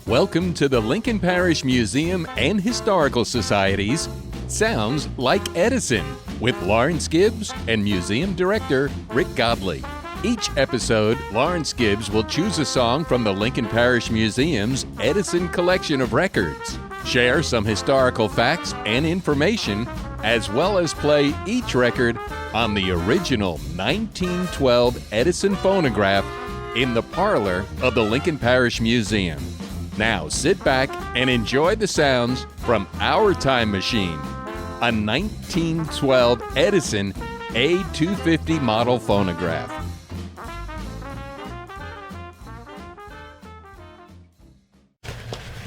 Welcome to the Lincoln Parish Museum and Historical Society's Sounds Like Edison with Lawrence Gibbs and Museum Director Rick Godley. Each episode, Lawrence Gibbs will choose a song from the Lincoln Parish Museum's Edison collection of records, share some historical facts and information, as well as play each record on the original 1912 Edison Phonograph in the parlor of the Lincoln Parish Museum. Now sit back and enjoy the sounds from our time machine, a 1912 Edison A-250 Model Phonograph.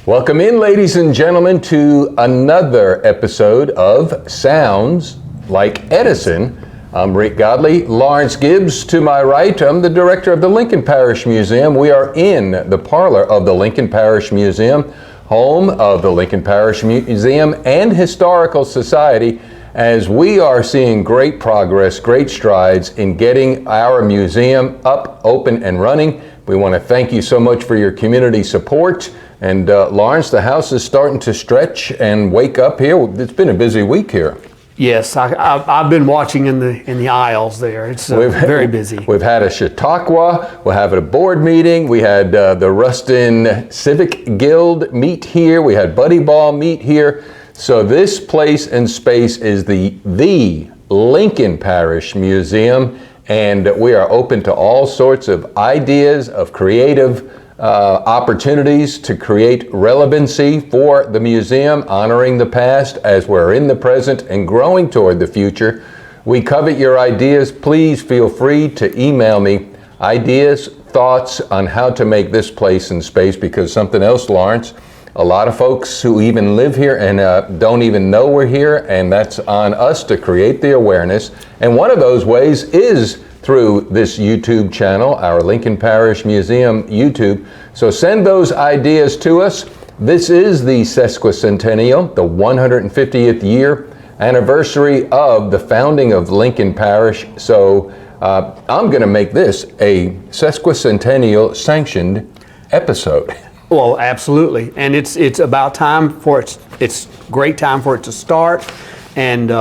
Welcome in, ladies and gentlemen, to another episode of Sounds Like Edison. I'm Rick Godley. Lawrence Gibbs to my right. I'm the director of the Lincoln Parish Museum. We are in the parlor of the Lincoln Parish Museum, home of the Lincoln Parish Museum and Historical Society, as we are seeing great progress, great strides in getting our museum up, open, and running. We want to thank you so much for your community support. And Lawrence, the house is starting to stretch and wake up here. It's been a busy week here. Yes, I've been watching in the aisles there. It's very busy. We've had a Chautauqua, we're having a board meeting, we had the Ruston Civic Guild meet here, we had Buddy Ball meet here. So this place and space is the Lincoln Parish Museum, and we are open to all sorts of ideas, of creative opportunities to create relevancy for the museum, honoring the past as we're in the present and growing toward the future. We covet your ideas. Please feel free to email me ideas, thoughts on how to make this place and space, because something else, Lawrence, a lot of folks who even live here and don't even know we're here, and that's on us to create the awareness. And one of those ways is through this YouTube channel, our Lincoln Parish Museum YouTube. So send those ideas to us. This is the sesquicentennial, the 150th year anniversary of the founding of Lincoln Parish. So I'm going to make this a sesquicentennial sanctioned episode. Well, absolutely, and it's about time for it. It's great time for it to start, and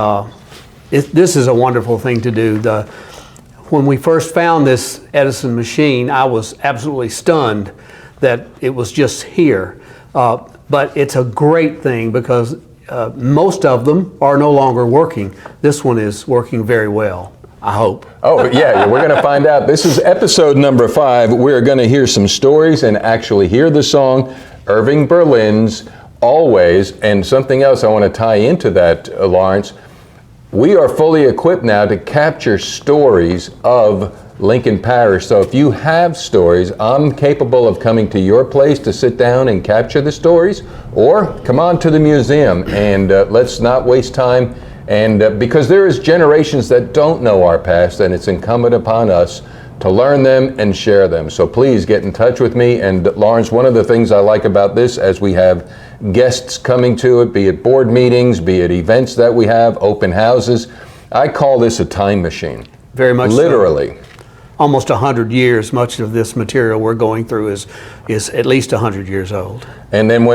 this is a wonderful thing to do. When we first found this Edison machine, I was absolutely stunned that it was just here. But it's a great thing because most of them are no longer working. This one is working very well, I hope. Oh, yeah, we're going to find out. This is episode number 5. We're going to hear some stories and actually hear the song, Irving Berlin's Always, and something else I want to tie into that, Lawrence. We are fully equipped now to capture stories of Lincoln Parish. So if you have stories, I'm capable of coming to your place to sit down and capture the stories, or come on to the museum and let's not waste time. And because there is generations that don't know our past, and it's incumbent upon us to learn them and share them. So please get in touch with me. And Lawrence, one of the things I like about this, as we have guests coming to it, be it board meetings, be it events that we have, open houses, I call this a time machine. Very much literally. So. Almost 100 years, much of this material we're going through is at least 100 years old. And then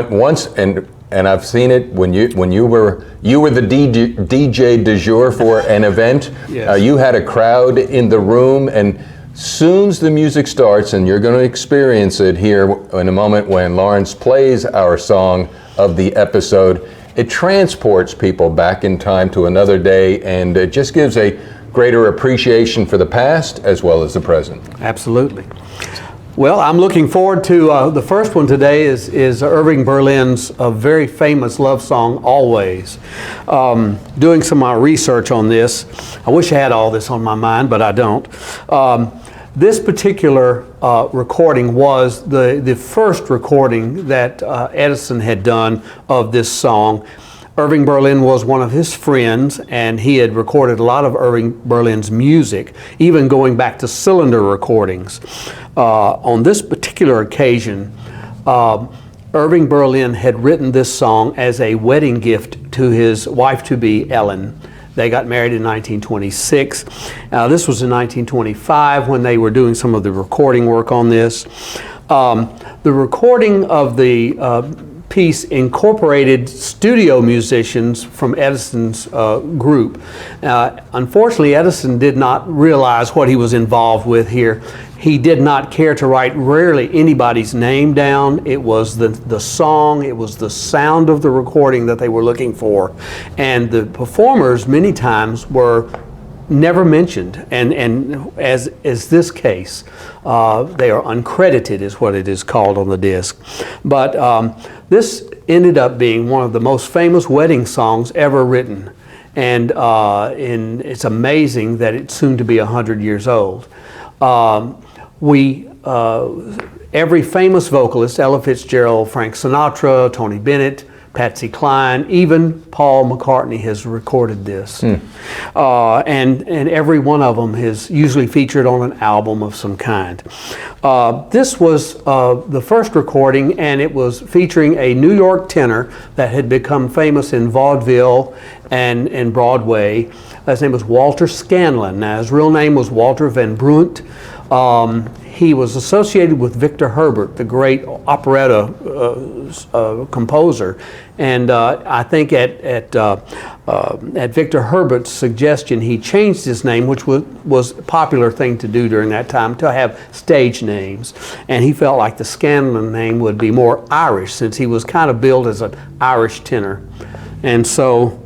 and I've seen it when you were the DJ du jour for an event. Yes. You had a crowd in the room, and soon as the music starts, and you're going to experience it here in a moment when Lawrence plays our song of the episode, it transports people back in time to another day, and it just gives a greater appreciation for the past as well as the present. Absolutely. Well, I'm looking forward to the first one today is Irving Berlin's very famous love song, Always. Doing some of my research on this, I wish I had all this on my mind, but I don't. This particular recording was the first recording that Edison had done of this song. Irving Berlin was one of his friends, and he had recorded a lot of Irving Berlin's music, even going back to cylinder recordings. On this particular occasion, Irving Berlin had written this song as a wedding gift to his wife-to-be, Ellen. They got married in 1926. This was in 1925 when they were doing some of the recording work on this. The recording of the piece incorporated studio musicians from Edison's group. Unfortunately, Edison did not realize what he was involved with here. He did not care to write rarely anybody's name down. It was the song, it was the sound of the recording that they were looking for. And the performers many times were never mentioned, and as is this case, they are uncredited is what it is called on the disc. But this ended up being one of the most famous wedding songs ever written, and it's amazing that it's soon to be 100 years old. Every famous vocalist, Ella Fitzgerald, Frank Sinatra, Tony Bennett, Patsy Cline, even Paul McCartney has recorded this. And every one of them is usually featured on an album of some kind. This was the first recording, and it was featuring a New York tenor that had become famous in vaudeville and Broadway. His name was Walter Scanlon. Now, his real name was Walter Van Brunt. He was associated with Victor Herbert, the great operetta composer, and I think at Victor Herbert's suggestion, he changed his name, which was a popular thing to do during that time, to have stage names, and he felt like the Scanlon name would be more Irish, since he was kind of billed as an Irish tenor, and so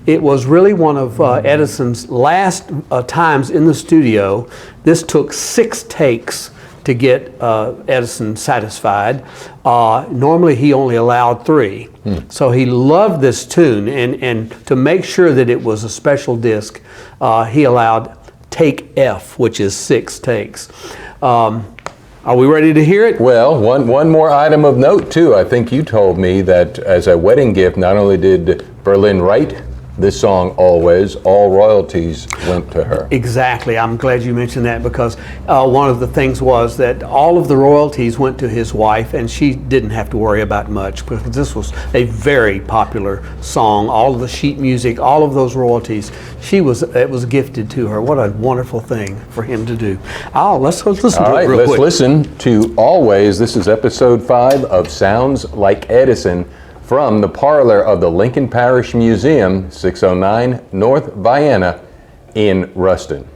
it was really one of Edison's last times in the studio. This took 6 takes to get Edison satisfied. Normally he only allowed 3. So he loved this tune, and to make sure that it was a special disc, he allowed take F, which is 6 takes. Are we ready to hear it? Well, one more item of note too. I think you told me that as a wedding gift, not only did Berlin write this song Always, all royalties went to her. Exactly. I'm glad you mentioned that, because one of the things was that all of the royalties went to his wife, and she didn't have to worry about much, because this was a very popular song. All of the sheet music, all of those royalties, it was gifted to her. What a wonderful thing for him to do. Let's listen to it real quick. Let's listen to Always. This is episode 5 of Sounds Like Edison, from the parlor of the Lincoln Parish Museum, 609 North Vienna in Ruston.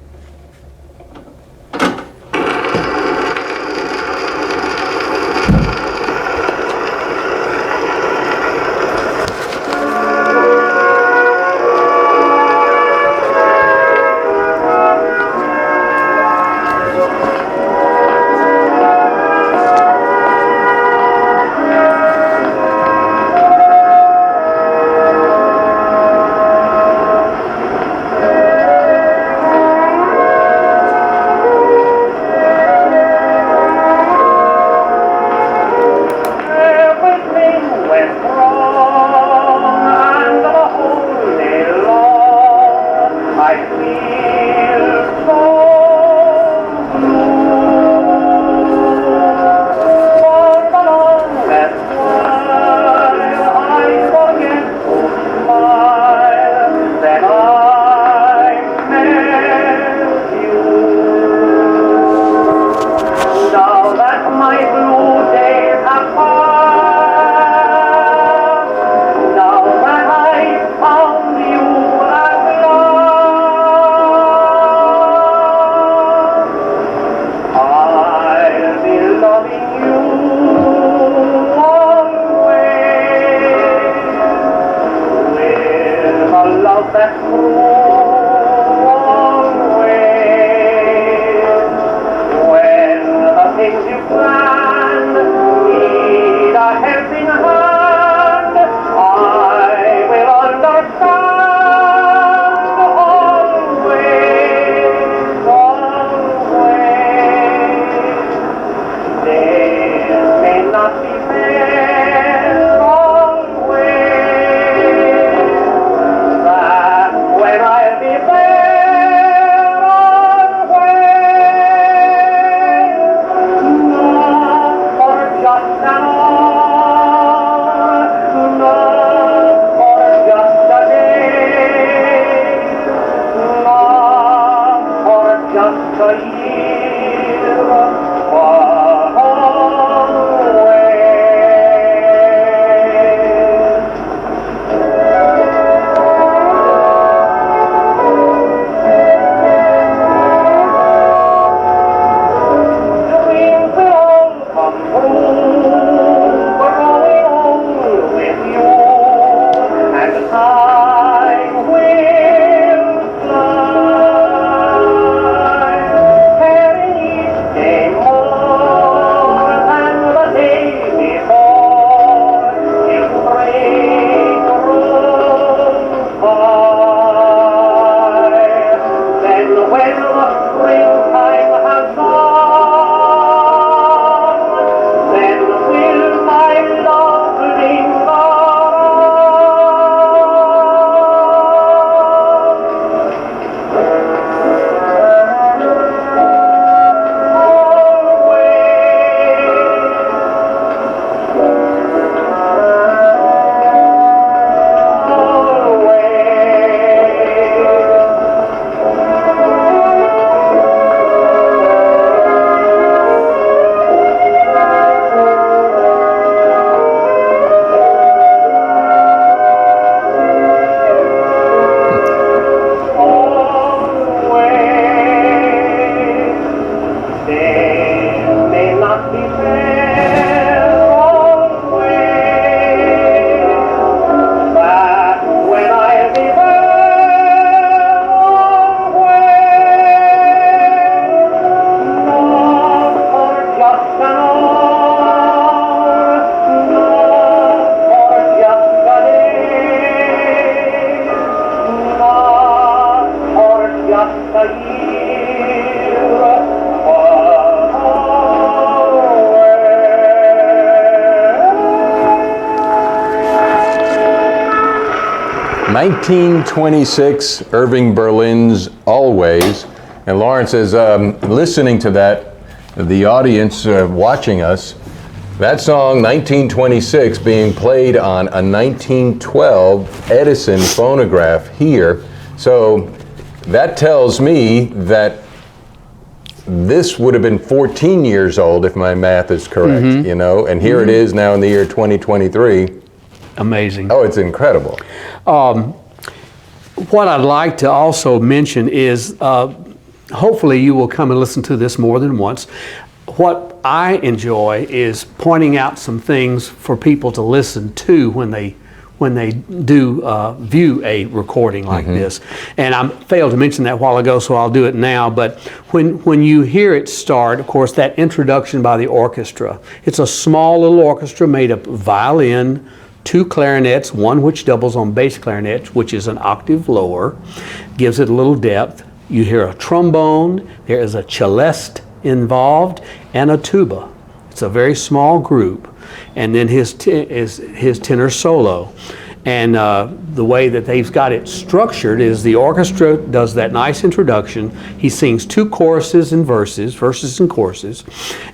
just a year, ...1926, Irving Berlin's Always. And Lawrence is listening to that, the audience watching us, that song, 1926, being played on a 1912 Edison phonograph here. So that tells me that this would have been 14 years old if my math is correct, you know, and here it is now in the year 2023. Amazing. Oh, it's incredible. What I'd like to also mention is, hopefully you will come and listen to this more than once. What I enjoy is pointing out some things for people to listen to when they do view a recording like this. And I failed to mention that a while ago, so I'll do it now. But when you hear it start, of course, that introduction by the orchestra, it's a small little orchestra made up of violin, 2 clarinets, one which doubles on bass clarinet, which is an octave lower, gives it a little depth. You hear a trombone, there is a celeste involved, and a tuba. It's a very small group. And then his tenor solo. And the way that they've got it structured is the orchestra does that nice introduction. He sings 2 choruses and verses and choruses.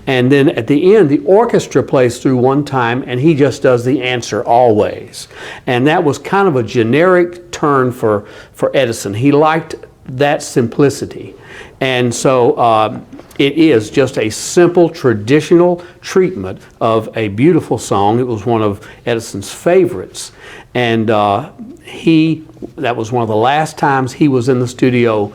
And then at the end, the orchestra plays through one time and he just does the answer always. And that was kind of a generic turn for Edison. He liked that simplicity. And so it is just a simple, traditional treatment of a beautiful song. It was one of Edison's favorites. And that was one of the last times he was in the studio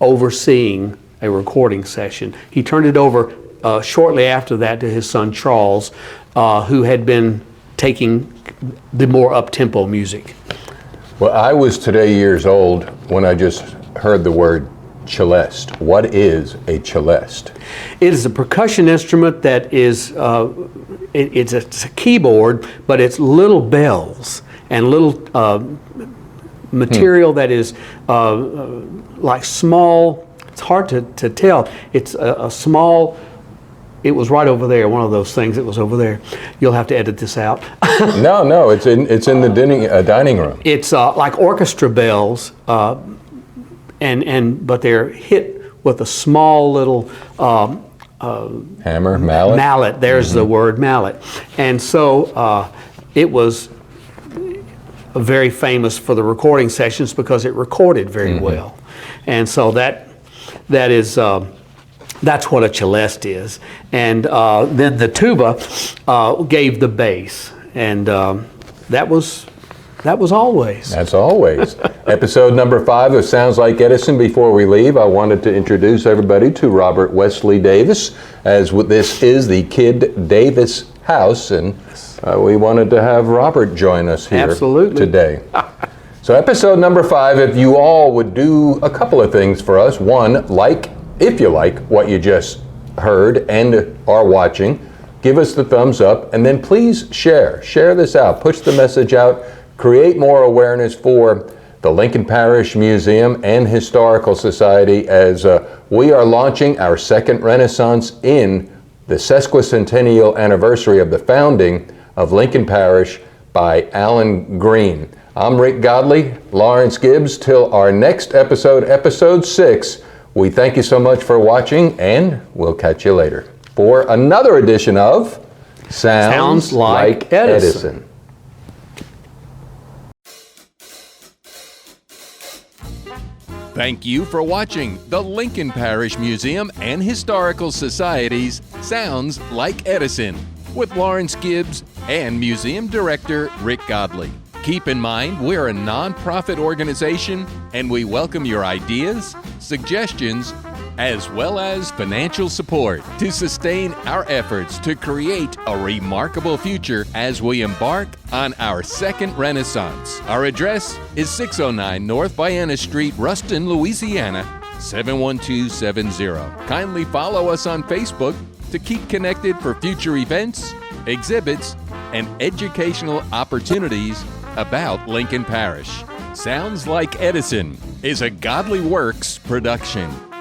overseeing a recording session. He turned it over shortly after that to his son Charles, who had been taking the more up-tempo music. Well, I was today years old when I just heard the word celeste. What is a celeste? It is a percussion instrument that is, it's a keyboard, but it's little bells and little material that is like small, it's hard to tell. It's a small, it was right over there, one of those things that was over there. You'll have to edit this out. No, it's in the dining room. It's like orchestra bells, but they're hit with a small little hammer, mallet. Mallet. There's the word mallet, and so it was very famous for the recording sessions because it recorded very well, and so that is. That's what a celeste is. And then the tuba gave the bass. And that was Always. That's Always. Episode number 5 of Sounds Like Edison. Before we leave, I wanted to introduce everybody to Robert Wesley Davis, as this is the Kid Davis house. And we wanted to have Robert join us here today. So episode number 5, if you all would do a couple of things for us. One, if you like what you just heard and are watching, give us the thumbs up, and then please share this out, push the message out, create more awareness for the Lincoln Parish Museum and Historical Society as we are launching our second Renaissance in the sesquicentennial anniversary of the founding of Lincoln Parish by Alan Green. I'm Rick Godley, Lawrence Gibbs. Till our next episode, episode 6, we thank you so much for watching, and we'll catch you later for another edition of Sounds Like Edison. Thank you for watching the Lincoln Parish Museum and Historical Society's Sounds Like Edison with Lawrence Gibbs and Museum Director Rick Godley. Keep in mind, we're a nonprofit organization and we welcome your ideas, suggestions, as well as financial support to sustain our efforts to create a remarkable future as we embark on our second Renaissance. Our address is 609 North Vienna Street, Ruston, Louisiana, 71270. Kindly follow us on Facebook to keep connected for future events, exhibits, and educational opportunities about Lincoln Parish. Sounds Like Edison is a Godley Works production.